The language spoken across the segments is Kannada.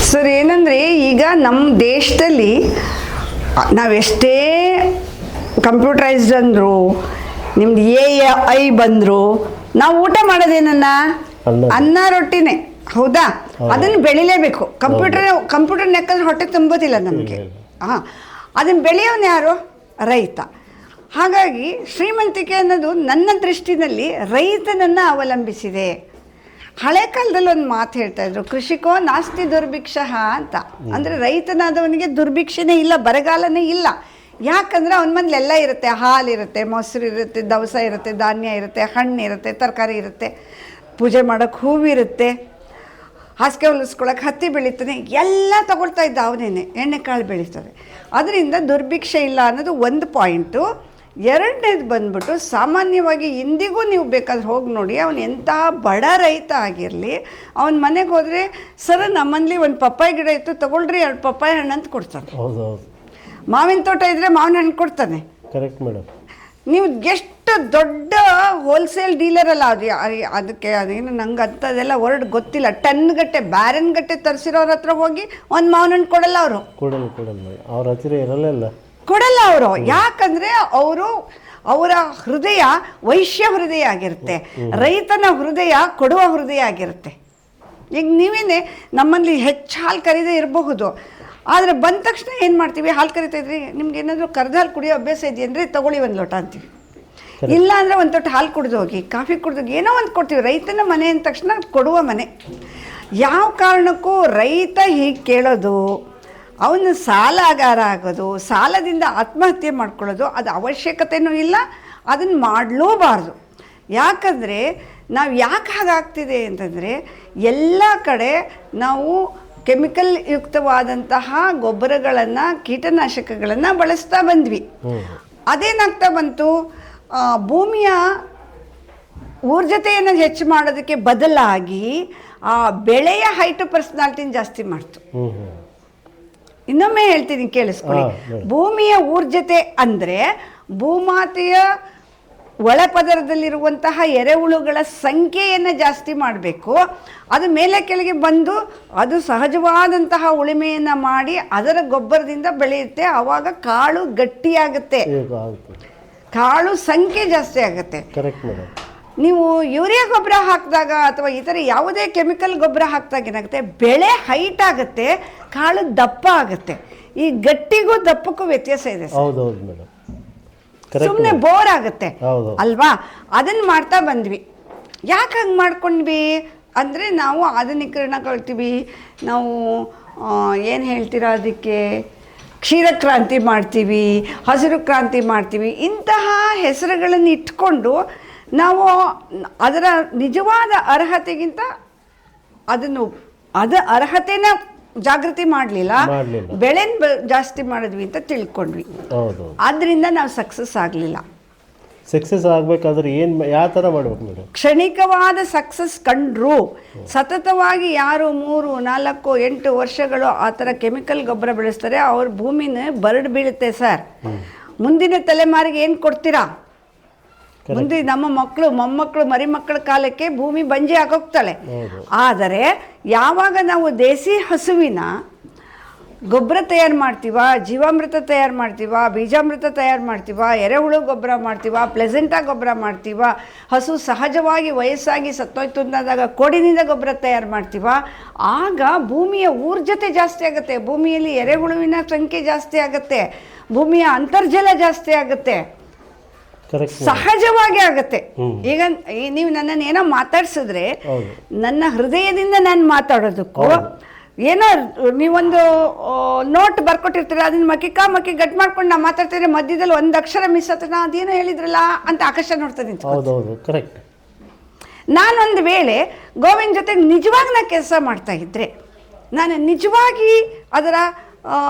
ಸರ್ ಏನಂದರೆ ಈಗ ನಮ್ಮ ದೇಶದಲ್ಲಿ ನಾವೆಷ್ಟೇ ಕಂಪ್ಯೂಟರೈಸ್ಡ್ ಅಂದರು, ನಿಮ್ದು AI ಬಂದರು, ನಾವು ಊಟ ಮಾಡೋದೇನನ್ನ ಅನ್ನ ರೊಟ್ಟಿನೇ, ಹೌದಾ? ಅದನ್ನು ಬೆಳಿಲೇಬೇಕು. ಕಂಪ್ಯೂಟರ್ ನೆಕ್ಕಂದ್ರೆ ಹೊಟ್ಟೆ ತುಂಬೋದಿಲ್ಲ ನಮಗೆ. ಅದನ್ನು ಬೆಳೆಯೋನು ಯಾರು? ರೈತ. ಹಾಗಾಗಿ ಶ್ರೀಮಂತಿಕೆ ಅನ್ನೋದು ನನ್ನ ದೃಷ್ಟಿನಲ್ಲಿ ರೈತನನ್ನು ಅವಲಂಬಿಸಿದೆ. ಹಳೆ ಕಾಲದಲ್ಲಿ ಒಂದು ಮಾತು ಹೇಳ್ತಾ ಇದ್ರು, ಕೃಷಿಕೋ ನಾಸ್ತಿ ದುರ್ಭಿಕ್ಷಃ ಅಂತ. ಅಂದರೆ ರೈತನಾದವನಿಗೆ ದುರ್ಭಿಕ್ಷನೇ ಇಲ್ಲ, ಬರಗಾಲನೇ ಇಲ್ಲ. ಯಾಕಂದರೆ ಅವನ ಮನೇಲಿ ಎಲ್ಲ ಇರುತ್ತೆ. ಹಾಲಿರುತ್ತೆ, ಮೊಸರು ಇರುತ್ತೆ, ದವಸ ಇರುತ್ತೆ, ಧಾನ್ಯ ಇರುತ್ತೆ, ಹಣ್ಣು ಇರುತ್ತೆ, ತರಕಾರಿ ಇರುತ್ತೆ, ಪೂಜೆ ಮಾಡೋಕ್ಕೆ ಹೂವಿರುತ್ತೆ, ಹಾಸಿಗೆ ಹೊಲಿಸ್ಕೊಳಕ್ಕೆ ಹತ್ತಿ ಬೆಳೀತಾನೆ, ಎಲ್ಲ ತಗೊಳ್ತಾ ಇದ್ದ ಅವನೇನೆ. ಎಣ್ಣೆಕಾಳು ಬೆಳೀತದೆ. ಅದರಿಂದ ದುರ್ಭಿಕ್ಷೆ ಇಲ್ಲ ಅನ್ನೋದು ಒಂದು ಪಾಯಿಂಟು. ಎರಡನೇದು ಬಂದ್ಬಿಟ್ಟು, ಸಾಮಾನ್ಯವಾಗಿ ಇಂದಿಗೂ ನೀವು ಬೇಕಾದ್ರೆ ಹೋಗಿ ನೋಡಿ, ಅವನು ಎಂಥ ಬಡ ರೈತ ಆಗಿರಲಿ, ಅವನ ಮನೆಗೆ ಹೋದರೆ ಸರ್ ನಮ್ಮಲ್ಲಿ ಒಂದು ಪಪ್ಪಾಯಿ ಗಿಡ ಇತ್ತು, ತೊಗೊಳ್ರಿ 2 ಪಪ್ಪಾಯಿ ಹಣ್ಣು ಅಂತ ಕೊಡ್ತಾನೆ. ಮಾವಿನ ತೋಟ ಇದ್ದರೆ ಮಾವಿನ ಹಣ್ಣು ಕೊಡ್ತಾನೆ. Correct madam. ನೀವು ಎಷ್ಟು ದೊಡ್ಡ ಹೋಲ್ಸೇಲ್ ಡೀಲರ್ ಅಲ್ಲ ಅದು. ಅದಕ್ಕೆ ಅದೇನು ನಂಗೆ ಅಂಥದ್ದೆಲ್ಲ ವರ್ಡ್ ಗೊತ್ತಿಲ್ಲ. ಟನ್ಗಟ್ಟೆ ಬ್ಯಾರನ್ಗಟ್ಟೆ ತರಿಸಿರೋರ ಹತ್ರ ಹೋಗಿ ಒಂದು ಮಾವಿನ ಹಣ್ಣು ಕೊಡಲ್ಲ ಅವರು. ಅವ್ರ ಹತ್ತಿರ ಇರಲ್ಲ, ಕೊಡಲ್ಲ ಅವರು. ಯಾಕಂದರೆ ಅವರ ಹೃದಯ ವೈಶ್ಯ ಹೃದಯ ಆಗಿರುತ್ತೆ. ರೈತನ ಹೃದಯ ಕೊಡುವ ಹೃದಯ ಆಗಿರುತ್ತೆ. ಈಗ ನೀವೇನೆ ನಮ್ಮಲ್ಲಿ ಹೆಚ್ಚು ಹಾಲು ಕರೀದೇ ಇರಬಹುದು, ಆದರೆ ಬಂದ ತಕ್ಷಣ ಏನು ಮಾಡ್ತೀವಿ? ಹಾಲು ಕರಿತಾ ಇದ್ರಿ, ನಿಮ್ಗೆ ಏನಾದರೂ ಕರೆದ ಹಾಲು ಕುಡಿಯೋ ಅಭ್ಯಾಸ ಇದೆಯಂದರೆ ತಗೊಳ್ಳಿ 1 ಲೋಟ ಅಂತೀವಿ. ಇಲ್ಲ ಅಂದರೆ 1 ತೊಟ್ಟು ಹಾಲು ಕುಡಿದು ಹೋಗಿ, ಕಾಫಿ ಕುಡಿದೋಗಿ, ಏನೋ ಒಂದು ಕೊಡ್ತೀವಿ. ರೈತನ ಮನೆ ಅಂದ ತಕ್ಷಣ ಕೊಡುವ ಮನೆ. ಯಾವ ಕಾರಣಕ್ಕೂ ರೈತ ಹೀಗೆ ಕೇಳೋದು, ಅವನು ಸಾಲಗಾರ ಆಗೋದು, ಸಾಲದಿಂದ ಆತ್ಮಹತ್ಯೆ ಮಾಡ್ಕೊಳ್ಳೋದು ಅದು ಅವಶ್ಯಕತೆಯೂ ಇಲ್ಲ, ಅದನ್ನು ಮಾಡಲೂಬಾರ್ದು. ಯಾಕಂದರೆ ನಾವು ಯಾಕೆ ಹಾಗಾಗ್ತಿದೆ ಅಂತಂದರೆ, ಎಲ್ಲ ಕಡೆ ನಾವು ಕೆಮಿಕಲ್ ಯುಕ್ತವಾದಂತಹ ಗೊಬ್ಬರಗಳನ್ನು, ಕೀಟನಾಶಕಗಳನ್ನು ಬಳಸ್ತಾ ಬಂದ್ವಿ. ಅದೇನಾಗ್ತಾ ಬಂತು, ಭೂಮಿಯ ಊರ್ಜತೆಯನ್ನು ಹೆಚ್ಚು ಮಾಡೋದಕ್ಕೆ ಬದಲಾಗಿ ಆ ಬೆಳೆಯ ಹೈಟು ಪರ್ಸನಾಲಿಟಿನ ಜಾಸ್ತಿ ಮಾಡ್ತು. ಇನ್ನೊಮ್ಮೆ ಹೇಳ್ತೀನಿ ಕೇಳಿಸ್ಕೊಳ್ಳಿ. ಭೂಮಿಯ ಊರ್ಜತೆ ಅಂದರೆ ಭೂಮಾತೆಯ ಒಳಪದರದಲ್ಲಿರುವಂತಹ ಎರೆಹುಳುಗಳ ಸಂಖ್ಯೆಯನ್ನು ಜಾಸ್ತಿ ಮಾಡಬೇಕು. ಅದು ಮೇಲೆ ಕೆಳಗೆ ಬಂದು ಅದು ಸಹಜವಾದಂತಹ ಉಳಿಮೆಯನ್ನು ಮಾಡಿ ಅದರ ಗೊಬ್ಬರದಿಂದ ಬೆಳೆಯುತ್ತೆ. ಆವಾಗ ಕಾಳು ಗಟ್ಟಿಯಾಗುತ್ತೆ, ಕಾಳು ಸಂಖ್ಯೆ ಜಾಸ್ತಿ ಆಗುತ್ತೆ. ನೀವು ಯೂರಿಯಾ ಗೊಬ್ಬರ ಹಾಕಿದಾಗ ಅಥವಾ ಇತರ ಯಾವುದೇ ಕೆಮಿಕಲ್ ಗೊಬ್ಬರ ಹಾಕಿದಾಗ ಏನಾಗುತ್ತೆ, ಬೆಳೆ ಹೈಟ್ ಆಗುತ್ತೆ, ಕಾಳು ದಪ್ಪ ಆಗುತ್ತೆ. ಈ ಗಟ್ಟಿಗೂ ದಪ್ಪಕ್ಕೂ ವ್ಯತ್ಯಾಸ ಇದೆ. ಸುಮ್ಮನೆ ಬೋರ್ ಆಗುತ್ತೆ ಅಲ್ವಾ? ಅದನ್ನು ಮಾಡ್ತಾ ಬಂದ್ವಿ. ಯಾಕೆ ಹಂಗೆ ಮಾಡ್ಕೊಂಡ್ವಿ ಅಂದರೆ, ನಾವು ಆಧುನೀಕರಣ ಕಳ್ತೀವಿ. ನಾವು ಏನು ಹೇಳ್ತೀರಾ ಅದಕ್ಕೆ, ಕ್ಷೀರಕ್ರಾಂತಿ ಮಾಡ್ತೀವಿ, ಹಸಿರು ಕ್ರಾಂತಿ ಮಾಡ್ತೀವಿ. ಇಂತಹ ಹೆಸರುಗಳನ್ನು ಇಟ್ಕೊಂಡು ನಾವು ಅದರ ನಿಜವಾದ ಅರ್ಹತೆಗಿಂತ ಅದ ಅರ್ಹತೆನ ಜಾಗೃತಿ ಮಾಡಲಿಲ್ಲ, ಬೆಳೆನ ಜಾಸ್ತಿ ಮಾಡಿದ್ವಿ ಅಂತ ತಿಳ್ಕೊಂಡ್ವಿ. ಆದ್ದರಿಂದ ನಾವು ಸಕ್ಸಸ್ ಆಗಲಿಲ್ಲ. ಸಕ್ಸಸ್ ಆಗಬೇಕಾದ್ರೆ ಯಾವ ಥರ ಮಾಡ್ಬೇಕು ಮೇಡಮ್? ಕ್ಷಣಿಕವಾದ ಸಕ್ಸಸ್ ಕಂಡ್ರು ಸತತವಾಗಿ ಯಾರು 3, 4, 8 ವರ್ಷಗಳು ಆ ಥರ ಕೆಮಿಕಲ್ ಗೊಬ್ಬರ ಬೆಳೆಸ್ತಾರೆ, ಅವ್ರ ಭೂಮಿನ ಬರಡು ಬೀಳುತ್ತೆ ಸರ್. ಮುಂದಿನ ತಲೆಮಾರಿಗೆ ಏನು ಕೊಡ್ತೀರಾ? ಮುಂದೆ ನಮ್ಮ ಮಕ್ಕಳು, ಮೊಮ್ಮಕ್ಕಳು, ಮರಿಮಕ್ಕಳ ಕಾಲಕ್ಕೆ ಭೂಮಿ ಬಂಜೆ ಆಗೋಗ್ತಾಳೆ. ಆದರೆ ಯಾವಾಗ ನಾವು ದೇಸಿ ಹಸುವಿನ ಗೊಬ್ಬರ ತಯಾರು ಮಾಡ್ತೀವ, ಜೀವಾಮೃತ ತಯಾರು ಮಾಡ್ತೀವ, ಬೀಜಾಮೃತ ತಯಾರು ಮಾಡ್ತೀವ, ಎರೆಹುಳು ಗೊಬ್ಬರ ಮಾಡ್ತೀವ, ಪ್ಲೆಸೆಂಟಾ ಗೊಬ್ಬರ ಮಾಡ್ತೀವ, ಹಸು ಸಹಜವಾಗಿ ವಯಸ್ಸಾಗಿ ಸತ್ತೋಯ್ತು ಅಂದಾಗ ಕೋಡಿನಿಂದ ಗೊಬ್ಬರ ತಯಾರು ಮಾಡ್ತೀವ, ಆಗ ಭೂಮಿಯ ಊರ್ಜತೆ ಜಾಸ್ತಿ ಆಗುತ್ತೆ, ಭೂಮಿಯಲ್ಲಿ ಎರೆಹುಳುವಿನ ಸಂಖ್ಯೆ ಜಾಸ್ತಿ ಆಗುತ್ತೆ, ಭೂಮಿಯ ಅಂತರ್ಜಲ ಜಾಸ್ತಿ ಆಗುತ್ತೆ, ಸಹಜವಾಗಿ ಆಗುತ್ತೆ. ಈಗ ನೀವು ನನ್ನನ್ನು ಏನೋ ಮಾತಾಡ್ಸಿದ್ರೆ ನನ್ನ ಹೃದಯದಿಂದ ನಾನು ಮಾತಾಡೋದಕ್ಕೂ, ಏನೋ ನೀವೊಂದು ನೋಟ್ ಬರ್ಕೊಟ್ಟಿರ್ತೀರ, ಅದನ್ನ ಮಕ್ಕಿ ಗಟ್ ಮಾಡ್ಕೊಂಡು ನಾ ಮಾತಾಡ್ತಿದ್ರೆ ಮಧ್ಯದಲ್ಲಿ 1 ಅಕ್ಷರ ಮಿಸ್ ಆಗ್ತದೆ, ನಾ ಅದೇನೋ ಹೇಳಿದ್ರಲ್ಲ ಅಂತ ಆಕಾಶ ನೋಡ್ತದೆ. ನಾನೊಂದು ವೇಳೆ ಗೋವಿನ ಜೊತೆಗೆ ನಿಜವಾಗಿ ನಾ ಕೆಲಸ ಮಾಡ್ತಾ ಇದ್ರೆ, ನಾನು ನಿಜವಾಗಿ ಅದರ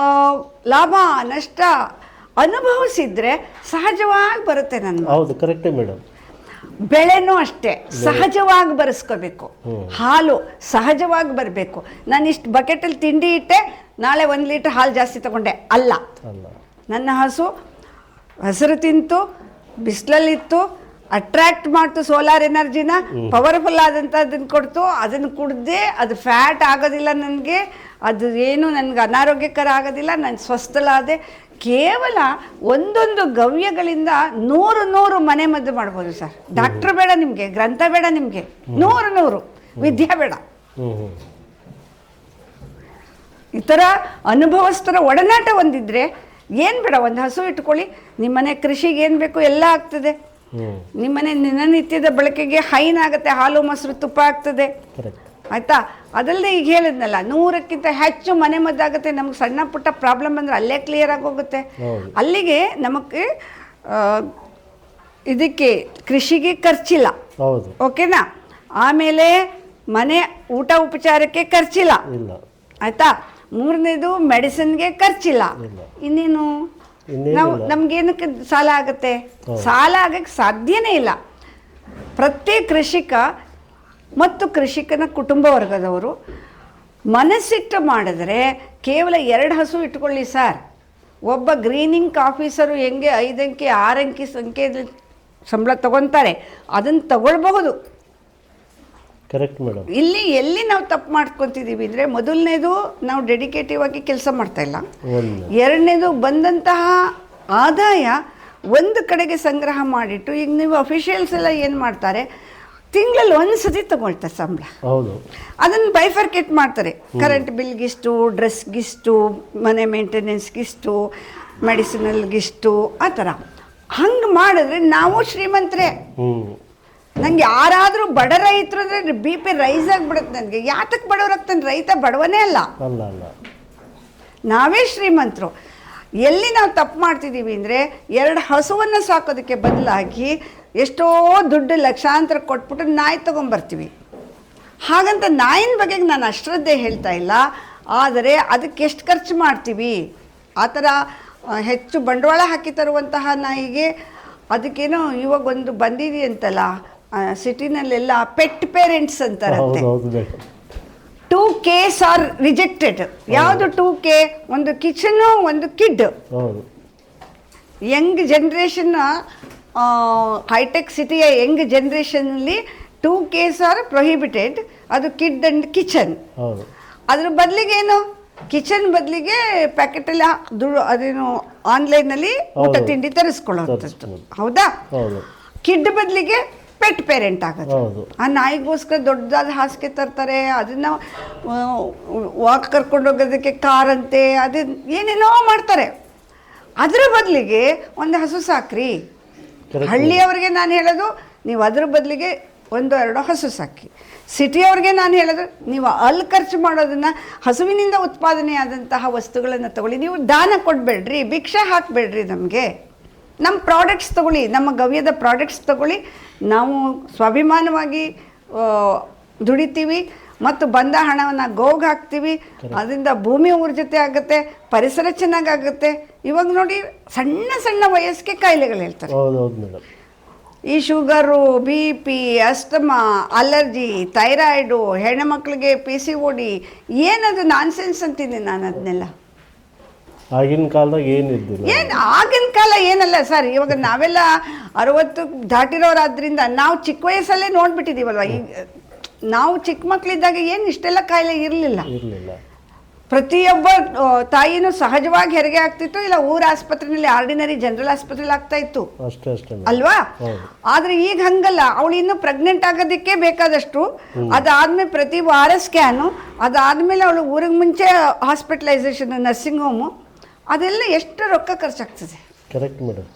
ಲಾಭ ನಷ್ಟ ಅನುಭವಿಸಿದ್ರೆ ಸಹಜವಾಗಿ ಬರುತ್ತೆ ನನ್ನ. ಹೌದು, ಕರೆಕ್ಟೇ ಮೇಡಮ್. ಬೆಳೆನೂ ಅಷ್ಟೇ ಸಹಜವಾಗಿ ಬರೆಸ್ಕೋಬೇಕು. ಹಾಲು ಸಹಜವಾಗಿ ಬರಬೇಕು. ನಾನು ಇಷ್ಟು ಬಕೆಟಲ್ಲಿ ತಿಂಡಿ ಇಟ್ಟೆ, ನಾಳೆ 1 ಲೀಟರ್ ಹಾಲು ಜಾಸ್ತಿ ತಗೊಂಡೆ ಅಲ್ಲ. ನನ್ನ ಹಸು ಹಸಿರು ತಿಂತು, ಬಿಸಿಲಲ್ಲಿತ್ತು, ಅಟ್ರಾಕ್ಟ್ ಮಾಡ್ತು ಸೋಲಾರ್ ಎನರ್ಜಿನ, ಪವರ್ಫುಲ್ ಆದಂಥದ್ದನ್ನು ಕೊಡ್ತು. ಅದನ್ನು ಕುಡ್ದೆ ಅದು ಫ್ಯಾಟ್ ಆಗೋದಿಲ್ಲ ನನಗೆ, ಅದು ಏನು ನನಗೆ ಅನಾರೋಗ್ಯಕರ ಆಗೋದಿಲ್ಲ, ನಾನು ಸ್ವಸ್ಥಳಾದೆ. ಕೇವಲ ಒಂದೊಂದು ಗವ್ಯಗಳಿಂದ 100 ಮನೆ ಮದ್ದು ಮಾಡ್ಬೋದು ಸರ್. ಡಾಕ್ಟ್ರ್ ಬೇಡ ನಿಮಗೆ, ಗ್ರಂಥ ಬೇಡ ನಿಮಗೆ, 100 ವಿದ್ಯೆ ಬೇಡ. ಈ ಥರ ಅನುಭವಸ್ಥರ ಒಡನಾಟ ಹೊಂದಿದ್ರೆ ಏನು ಬೇಡ, ಒಂದು ಹಸು ಇಟ್ಕೊಳ್ಳಿ, ನಿಮ್ಮನೆ ಕೃಷಿಗೆ ಏನು ಬೇಕು ಎಲ್ಲ ಆಗ್ತದೆ. ನಿಮ್ಮನೆ ದಿನನಿತ್ಯದ ಬಳಕೆಗೆ ಹೈನಾಗುತ್ತೆ, ಹಾಲು ಮೊಸರು ತುಪ್ಪ ಆಗ್ತದೆ, ಆಯಿತಾ. ಅದಲ್ಲದೆ ಈಗ ಹೇಳಿದ್ನಲ್ಲ 100ಕ್ಕಿಂತ ಹೆಚ್ಚು ಮನೆ ಮದ್ದಾಗುತ್ತೆ. ನಮ್ಗೆ ಸಣ್ಣ ಪುಟ್ಟ ಪ್ರಾಬ್ಲಮ್ ಅಂದರೆ ಅಲ್ಲೇ ಕ್ಲಿಯರ್ ಆಗೋಗುತ್ತೆ. ಅಲ್ಲಿಗೆ ನಮಗೆ ಇದಕ್ಕೆ ಕೃಷಿಗೆ ಖರ್ಚಿಲ್ಲ, ಓಕೆನಾ. ಆಮೇಲೆ ಮನೆ ಊಟ ಉಪಚಾರಕ್ಕೆ ಖರ್ಚಿಲ್ಲ, ಆಯಿತಾ. 3ನೇದು ಮೆಡಿಸಿನ್ಗೆ ಖರ್ಚಿಲ್ಲ. ಇನ್ನೇನು ನಾವು ನಮ್ಗೇನಕ್ಕೆ ಸಾಲ ಆಗುತ್ತೆ? ಸಾಲ ಆಗಕ್ಕೆ ಸಾಧ್ಯನೇ ಇಲ್ಲ. ಪ್ರತಿ ಕೃಷಿಕ ಮತ್ತು ಕೃಷಿಕನ ಕುಟುಂಬ ವರ್ಗದವರು ಮನಸ್ಸಿಟ್ಟು ಮಾಡಿದ್ರೆ ಕೇವಲ 2 ಹಸು ಇಟ್ಕೊಳ್ಳಿ ಸರ್. ಒಬ್ಬ ಗ್ರೀನಿಂಗ್ ಆಫೀಸರು ಹೆಂಗೆ 5 ಅಂಕಿ 6 ಅಂಕಿ ಸಂಖ್ಯೆಯಲ್ಲಿ ಸಂಬಳ ತಗೊತಾರೆ, ಅದನ್ನು ತಗೊಳ್ಬಹುದು. Correct madam. ಇಲ್ಲಿ ಎಲ್ಲಿ ನಾವು ತಪ್ಪು ಮಾಡ್ಕೊತಿದ್ದೀವಿ ಅಂದರೆ, ಮೊದಲನೇದು ನಾವು ಡೆಡಿಕೇಟಿವ್ ಆಗಿ ಕೆಲಸ ಮಾಡ್ತಾ ಇಲ್ಲ. 2ನೇದು ಬಂದಂತಹ ಆದಾಯ ಒಂದು ಕಡೆಗೆ ಸಂಗ್ರಹ ಮಾಡಿಟ್ಟು, ಈಗ ನೀವು ಅಫಿಷಿಯಲ್ಸ್ ಎಲ್ಲ ಏನು ಮಾಡ್ತಾರೆ, ತಿಂಗಳಲ್ಲಿ 1 ಸತಿ ತಗೊಳ್ತಾರೆ ಸಂಬಳ. ಅದನ್ನು ಬೈಫರ್ಕೇಟ್ ಮಾಡ್ತಾರೆ. ಕರೆಂಟ್ ಬಿಲ್ಗಿಷ್ಟು, ಡ್ರೆಸ್ಗಿಷ್ಟು, ಮನೆ ಮೇಂಟೆನೆನ್ಸ್ಗಿಷ್ಟು, ಮೆಡಿಸಿನಲ್ಗಿಷ್ಟು, ಆ ಥರ. ಹಂಗೆ ಮಾಡಿದ್ರೆ ನಾವು ಶ್ರೀಮಂತರೇ. ನಂಗೆ ಯಾರಾದರೂ ಬಡ ರೈತರು ಅಂದರೆ BP ರೈಸ್ ಆಗಿಬಿಡುತ್ತೆ ನನಗೆ. ಯಾತಕ್ಕೆ ಬಡವರಾಗ್ತಾನೆ? ರೈತ ಬಡವನೇ ಅಲ್ಲ, ನಾವೇ ಶ್ರೀಮಂತರು. ಎಲ್ಲಿ ನಾವು ತಪ್ಪು ಮಾಡ್ತಿದ್ದೀವಿ ಅಂದರೆ, 2 ಹಸುವನ್ನು ಸಾಕೋದಕ್ಕೆ ಬದಲಾಗಿ ಎಷ್ಟೋ ದುಡ್ಡು ಲಕ್ಷಾಂತರ ಕೊಟ್ಬಿಟ್ಟು ನಾಯಿ ತೊಗೊಂಬರ್ತೀವಿ. ಹಾಗಂತ ನಾಯಿನ ಬಗೆಗೆ ನಾನು ಅಶ್ರದ್ಧೆ ಹೇಳ್ತಾ ಇಲ್ಲ, ಆದರೆ ಅದಕ್ಕೆ ಎಷ್ಟು ಖರ್ಚು ಮಾಡ್ತೀವಿ. ಆ ಥರ ಹೆಚ್ಚು ಬಂಡವಾಳ ಹಾಕಿ ತರುವಂತಹ ನಾಯಿಗೆ ಅದಕ್ಕೇನೋ ಇವಾಗ ಒಂದು ಬಂದಿದೆಯಂತಲ್ಲ ಸಿಟಿನಲ್ಲೆಲ್ಲ, ಪೆಟ್ ಪೇರೆಂಟ್ಸ್ ಅಂತಾರಂತೆ. 2K are rejected. ಯಾವುದು 2K? ಒಂದು ಕಿಚನ್ನು, ಒಂದು ಕಿಡ್. ಯಂಗ್ ಜನ್ರೇಷನ್, ಹೈಟೆಕ್ ಸಿಟಿಯ ಯಂಗ್ ಜನ್ರೇಷನಲ್ಲಿ 2K ಆರ್ ಪ್ರೊಹಿಬಿಟೆಡ್. ಅದು ಕಿಡ್ ಅಂಡ್ ಕಿಚನ್. ಅದ್ರ ಬದಲಿಗೆ ಏನು, ಕಿಚನ್ ಬದಲಿಗೆ ಪ್ಯಾಕೆಟೆಲ್ಲ ಅದೇನು ಆನ್ಲೈನಲ್ಲಿ ಊಟ ತಿಂಡಿ ತರಿಸ್ಕೊಳ್ಳೋಂಥದ್ದು, ಹೌದಾ. ಕಿಡ್ ಬದಲಿಗೆ ಪೆಟ್ ಪೇರೆಂಟ್ ಆಗೋದು. ಆ ನಾಯಿಗೋಸ್ಕರ ದೊಡ್ಡದಾದ ಹಾಸಿಗೆ ತರ್ತಾರೆ, ಅದನ್ನು ವಾಕ್ ಕರ್ಕೊಂಡೋಗೋದಕ್ಕೆ ಕಾರಂತೆ, ಅದು ಏನೇನೋ ಮಾಡ್ತಾರೆ. ಅದರ ಬದಲಿಗೆ ಒಂದು ಹಸು ಸಾಕ್ರಿ. ಹಳ್ಳಿಯವ್ರಿಗೆ ನಾನು ಹೇಳೋದು, ನೀವು ಅದ್ರ ಬದಲಿಗೆ 1-2 ಹಸು ಸಾಕಿ. ಸಿಟಿಯವ್ರಿಗೆ ನಾನು ಹೇಳೋದು, ನೀವು ಅಲ್ಲಿ ಖರ್ಚು ಮಾಡೋದನ್ನು ಹಸುವಿನಿಂದ ಉತ್ಪಾದನೆ ಆದಂತಹ ವಸ್ತುಗಳನ್ನು ತಗೊಳ್ಳಿ. ನೀವು ದಾನ ಕೊಡಬೇಡ್ರಿ, ಭಿಕ್ಷೆ ಹಾಕಬೇಡ್ರಿ. ನಮಗೆ ನಮ್ಮ ಪ್ರಾಡಕ್ಟ್ಸ್ ತಗೊಳ್ಳಿ, ನಮ್ಮ ಗವ್ಯದ ಪ್ರಾಡಕ್ಟ್ಸ್ ತಗೊಳ್ಳಿ. ನಾವು ಸ್ವಾಭಿಮಾನವಾಗಿ ದುಡಿತೀವಿ ಮತ್ತು ಬಂದ ಹಣವನ್ನು ಗೋಗೆ ಹಾಕ್ತೀವಿ. ಅದರಿಂದ ಭೂಮಿ ಊರ್ಜತೆ ಆಗುತ್ತೆ, ಪರಿಸರ ಚೆನ್ನಾಗಾಗುತ್ತೆ. ಇವಾಗ ನೋಡಿ, ಸಣ್ಣ ಸಣ್ಣ ವಯಸ್ಸಿಗೆ ಕಾಯಿಲೆಗಳು ಹೇಳ್ತಾರೆ. ಈ sugar, BP, asthma, allergy, thyroid, ಹೆಣ್ಣುಮಕ್ಳಿಗೆ PCOD, ಏನದು ನಾನ್ಸೆನ್ಸ್ ಅಂತೀನಿ ನಾನು. ಅದನ್ನೆಲ್ಲ ಆಗಿನ ಕಾಲದಾಗ ಏನಿದ್ದಿಲ್ಲ. ಆಗಿನ ಕಾಲ ಏನಲ್ಲ ಸರ್. ಇವಾಗ ನಾವೆಲ್ಲ 60 ದಾಟಿರೋರಾದ್ರಿಂದ ನಾವು ಚಿಕ್ಕ ವಯಸ್ಸಲ್ಲೇ ನೋಡ್ಬಿಟ್ಟಿದ್ದೀವಲ್ವ. ಈಗ ನಾವು ಚಿಕ್ಕ ಮಕ್ಕಳಿದ್ದಾಗ ಏನು ಇಷ್ಟೆಲ್ಲ ಕಾಯಿಲೆ ಇರಲಿಲ್ಲ. ಪ್ರತಿಯೊಬ್ಬ ತಾಯಿನೂ ಸಹಜವಾಗಿ ಹೆರಿಗೆ ಆಗ್ತಿತ್ತು, ಇಲ್ಲ ಊರ ಆಸ್ಪತ್ರೆಯಲ್ಲಿ ಆರ್ಡಿನರಿ ಜನರಲ್ ಆಸ್ಪತ್ರೆಯಲ್ಲಿ ಆಗ್ತಾ ಇತ್ತು ಅಲ್ವಾ. ಆದ್ರೆ ಈಗ ಹಂಗಲ್ಲ. ಅವಳು ಇನ್ನು ಪ್ರೆಗ್ನೆಂಟ್ ಆಗೋದಕ್ಕೆ ಬೇಕಾದಷ್ಟು, ಅದಾದ್ಮೇಲೆ ಪ್ರತಿ ವಾರ ಸ್ಕ್ಯಾನು, ಅದಾದ್ಮೇಲೆ ಅವಳು ಊರಿಗೆ ಮುಂಚೆ ಹಾಸ್ಪಿಟಲೈಸೇಷನ್, ನರ್ಸಿಂಗ್ ಹೋಮು, ಅದೆಲ್ಲ ಎಷ್ಟು ರೊಕ್ಕ ಖರ್ಚಾಗ್ತದೆ. Correct madam.